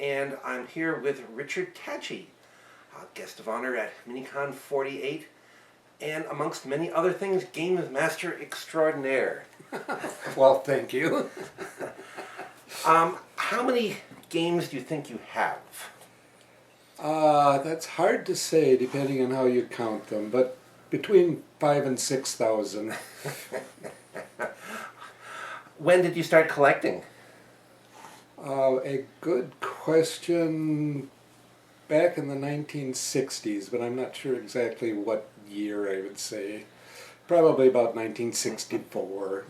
and I'm here with Richard Tatge, guest of honor at Minicon 48, and amongst many other things, Games Master Extraordinaire. Well, thank you. How many games do you think you have? That's hard to say depending on how you count them, but between 5,000 and 6,000. When did you start collecting? A good question. Back in the 1960s, but I'm not sure exactly what year I would say. Probably about 1964.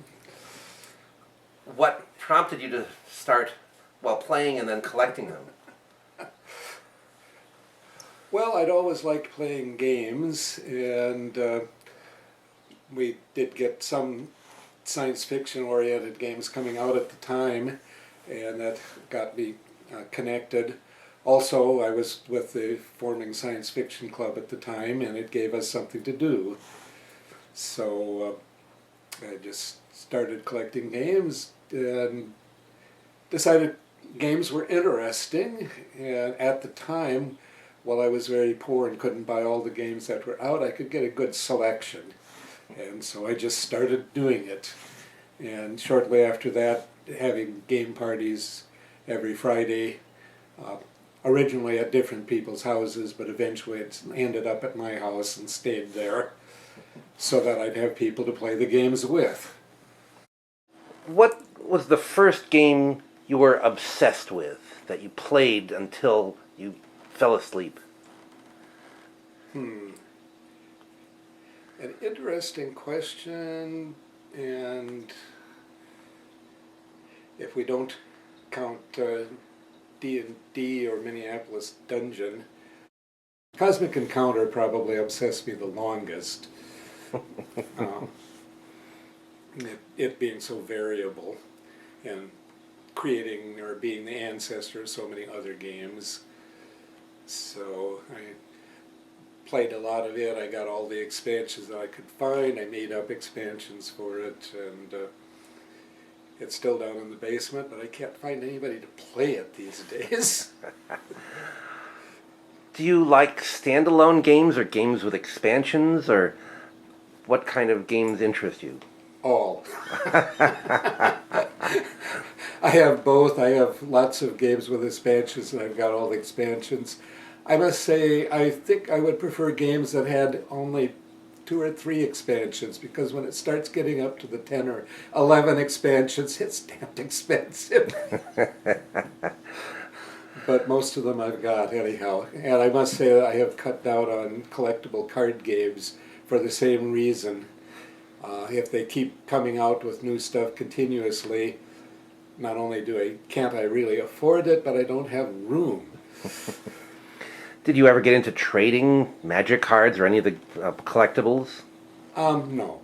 What prompted you to start, playing and then collecting them? Well, I'd always liked playing games, and we did get some science fiction oriented games coming out at the time, and that got me connected. Also, I was with the forming science fiction club at the time, and it gave us something to do. So I just started collecting games and decided games were interesting. And at the time, while I was very poor and couldn't buy all the games that were out, I could get a good selection. And so I just started doing it. And shortly after that, having game parties every Friday, originally at different people's houses, but eventually it ended up at my house and stayed there so that I'd have people to play the games with. What was the first game you were obsessed with, that you played until you fell asleep? An interesting question, and if we don't count D&D or Minneapolis Dungeon, Cosmic Encounter probably obsessed me the longest. It being so variable and creating or being the ancestor of so many other games. So I played a lot of it. I got all the expansions that I could find. I made up expansions for it, and it's still down in the basement, but I can't find anybody to play it these days. Do you like standalone games or games with expansions, or what kind of games interest you? All. I have both. I have lots of games with expansions, and I've got all the expansions. I must say, I think I would prefer games that had only 2 or 3 expansions, because when it starts getting up to the 10 or 11 expansions, it's damn expensive. But most of them I've got anyhow. And I must say that I have cut down on collectible card games for the same reason. If they keep coming out with new stuff continuously, not only can't I really afford it, but I don't have room. Did you ever get into trading magic cards or any of the collectibles? No.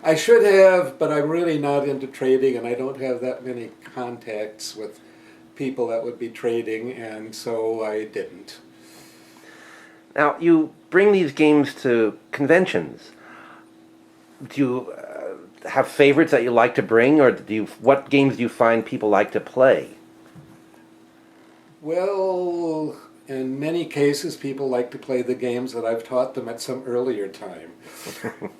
I should have, but I'm really not into trading, and I don't have that many contacts with people that would be trading, and so I didn't. Now, you bring these games to conventions. Do you have favorites that you like to bring, or what games do you find people like to play? Well, in many cases, people like to play the games that I've taught them at some earlier time.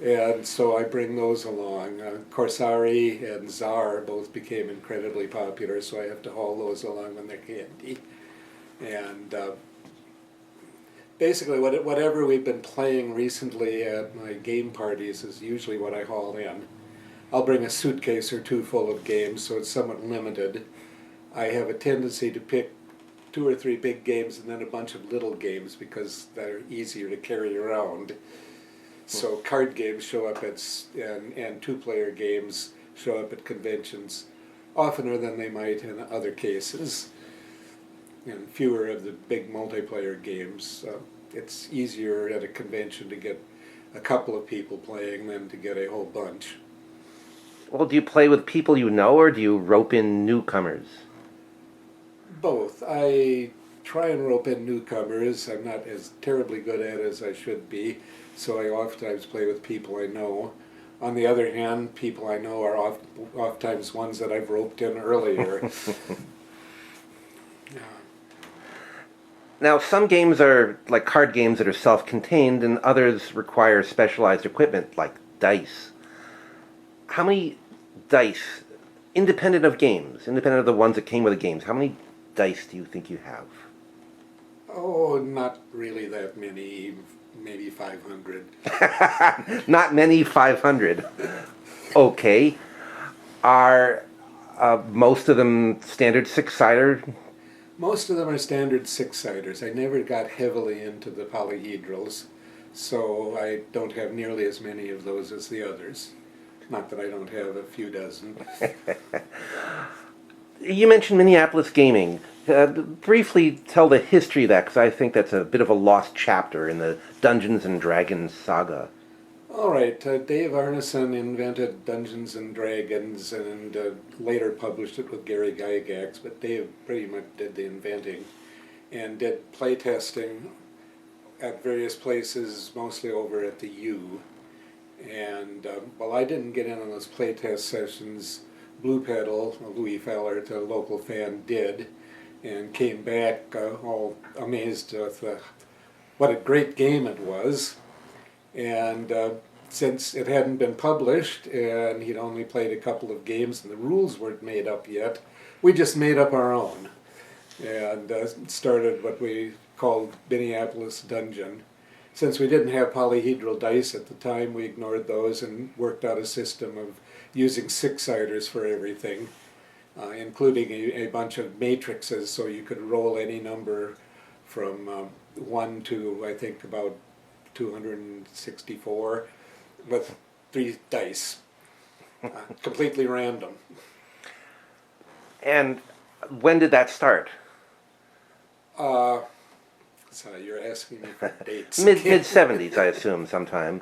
And so I bring those along. Corsari and Tsar both became incredibly popular, so I have to haul those along when they're handy. And basically, whatever we've been playing recently at my game parties is usually what I haul in. I'll bring a suitcase or 2 full of games, so it's somewhat limited. I have a tendency to pick 2 or 3 big games and then a bunch of little games because they're easier to carry around. So card games show up and 2-player games show up at conventions oftener than they might in other cases, and fewer of the big multiplayer games. It's easier at a convention to get a couple of people playing than to get a whole bunch. Well, do you play with people you know, or do you rope in newcomers? Both. I try and rope in newcomers. I'm not as terribly good at it as I should be, so I oftentimes play with people I know. On the other hand, people I know are oftentimes ones that I've roped in earlier. Yeah. Now, some games are like card games that are self-contained, and others require specialized equipment like dice. How many dice, independent of games, independent of the ones that came with the games, how many dice do you think you have? Oh, not really that many, maybe 500. Not many, 500. Okay. Are most of them standard six-sider? Most of them are standard six-siders. I never got heavily into the polyhedrals, so I don't have nearly as many of those as the others. Not that I don't have a few dozen. You mentioned Minneapolis gaming. Briefly tell the history of that, because I think that's a bit of a lost chapter in the Dungeons and Dragons saga. All right, Dave Arneson invented Dungeons and Dragons and later published it with Gary Gygax, but Dave pretty much did the inventing and did playtesting at various places, mostly over at the U. And while I didn't get in on those playtest sessions, Blue Pedal, Louis Feller, the local fan, did, and came back all amazed with what a great game it was. And since it hadn't been published and he'd only played a couple of games and the rules weren't made up yet, we just made up our own and started what we called Minneapolis Dungeon. Since we didn't have polyhedral dice at the time, we ignored those and worked out a system of using six-siders for everything, including a bunch of matrices so you could roll any number from 1 to, I think, about 264 with 3 dice, completely random. And when did that start? So you're asking me for dates. Mid 70s, I assume, sometime.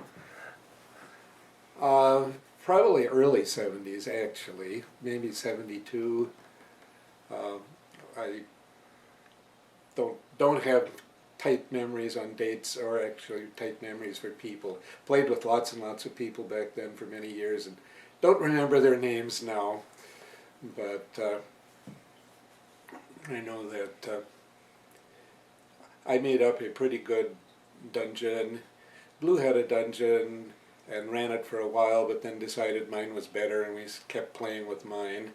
Probably early 70s, actually, maybe 72. I don't have tight memories on dates, or actually tight memories for people. Played with lots and lots of people back then for many years and don't remember their names now, but I know that I made up a pretty good dungeon. Blue had a dungeon and ran it for a while, but then decided mine was better and we kept playing with mine.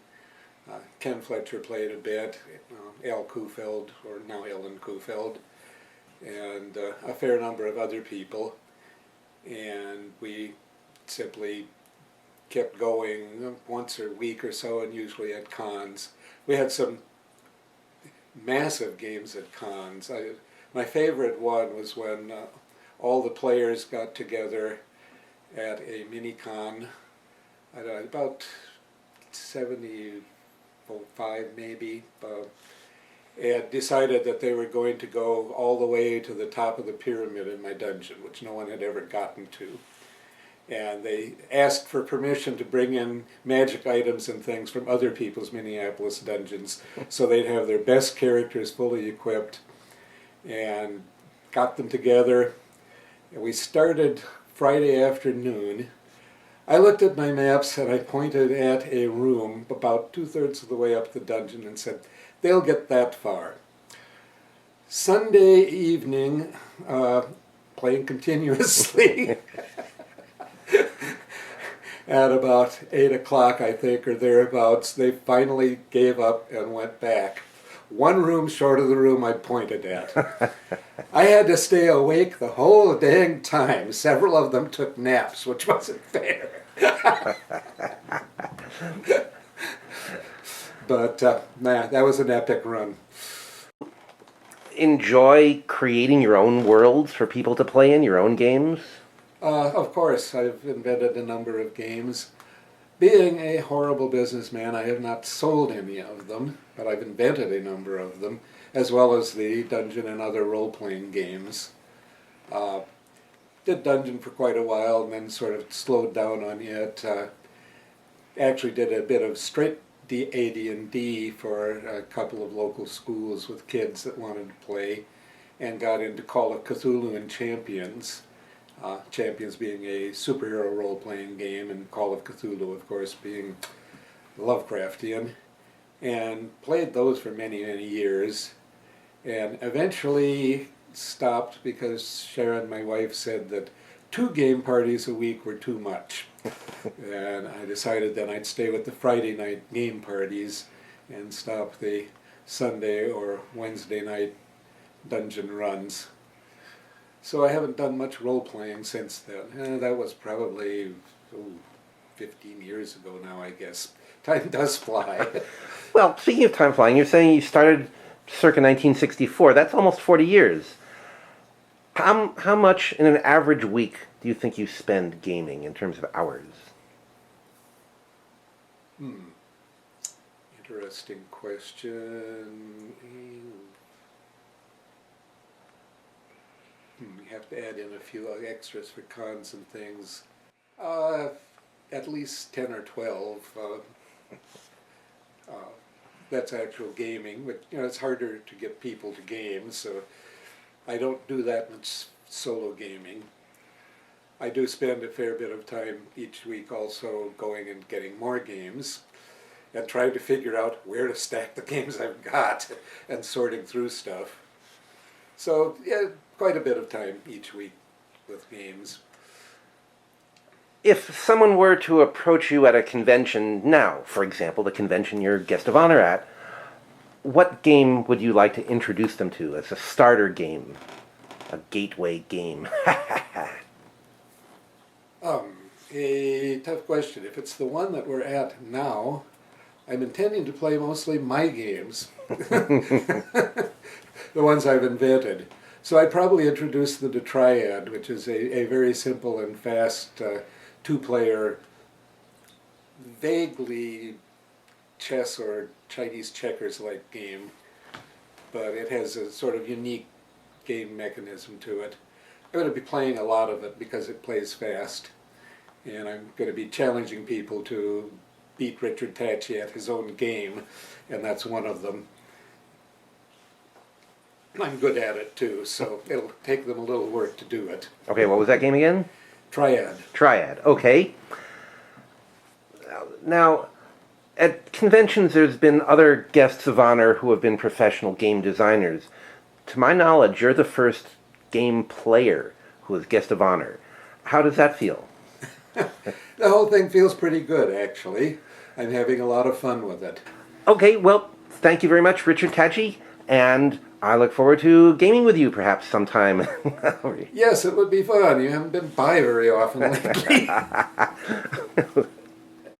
Ken Fletcher played a bit, Al Kufeld, or now Ellen Kufeld, and a fair number of other people, and we simply kept going once a week or so, and usually at cons. We had some massive games at cons. My favorite one was when all the players got together at a Minicon, about 75 maybe, and decided that they were going to go all the way to the top of the pyramid in my dungeon, which no one had ever gotten to. And they asked for permission to bring in magic items and things from other people's Minneapolis dungeons so they'd have their best characters fully equipped, and got them together. And we started Friday afternoon. I looked at my maps and I pointed at a room about 2/3 of the way up the dungeon and said, they'll get that far. Sunday evening, playing continuously, at about 8 o'clock, I think, or thereabouts, they finally gave up and went back. One room short of the room I pointed at. I had to stay awake the whole dang time. Several of them took naps, which wasn't fair. But, that was an epic run. Enjoy creating your own worlds for people to play in, your own games? Of course, I've invented a number of games. Being a horrible businessman, I have not sold any of them, but I've invented a number of them, as well as the Dungeon and other role-playing games. Did Dungeon for quite a while and then sort of slowed down on it. Actually did a bit of straight AD&D for a couple of local schools with kids that wanted to play, and got into Call of Cthulhu and Champions. Champions being a superhero role-playing game, and Call of Cthulhu, of course, being Lovecraftian, and played those for many, many years, and eventually stopped because Sharon, my wife, said that 2 game parties a week were too much. And I decided then I'd stay with the Friday night game parties and stop the Sunday or Wednesday night dungeon runs. So I haven't done much role-playing since then. That was probably 15 years ago now, I guess. Time does fly. Well, speaking of time flying, you're saying you started circa 1964. That's almost 40 years. How much in an average week do you think you spend gaming in terms of hours? Interesting question. You have to add in a few extras for cons and things. At least 10 or 12. That's actual gaming, but it's harder to get people to game, so I don't do that much solo gaming. I do spend a fair bit of time each week also going and getting more games and trying to figure out where to stack the games I've got and sorting through stuff. So yeah, quite a bit of time each week with games. If someone were to approach you at a convention now, for example, the convention you're guest of honor at, what game would you like to introduce them to as a starter game, a gateway game? A tough question. If it's the one that we're at now, I'm intending to play mostly my games, the ones I've invented. So I'd probably introduce them to Triad, which is a very simple and fast 2-player, vaguely chess or Chinese checkers-like game, but it has a sort of unique game mechanism to it. I'm going to be playing a lot of it because it plays fast, and I'm going to be challenging people to beat Richard Tatge at his own game, and that's one of them. I'm good at it too, so it'll take them a little work to do it. Okay, what was that game again? Triad. Triad, okay. Now, at conventions there's been other guests of honor who have been professional game designers. To my knowledge, you're the first game player who is guest of honor. How does that feel? The whole thing feels pretty good, actually. I'm having a lot of fun with it. Okay, well, thank you very much, Richard Tatge, and I look forward to gaming with you perhaps sometime. Yes, it would be fun. You haven't been by very often lately.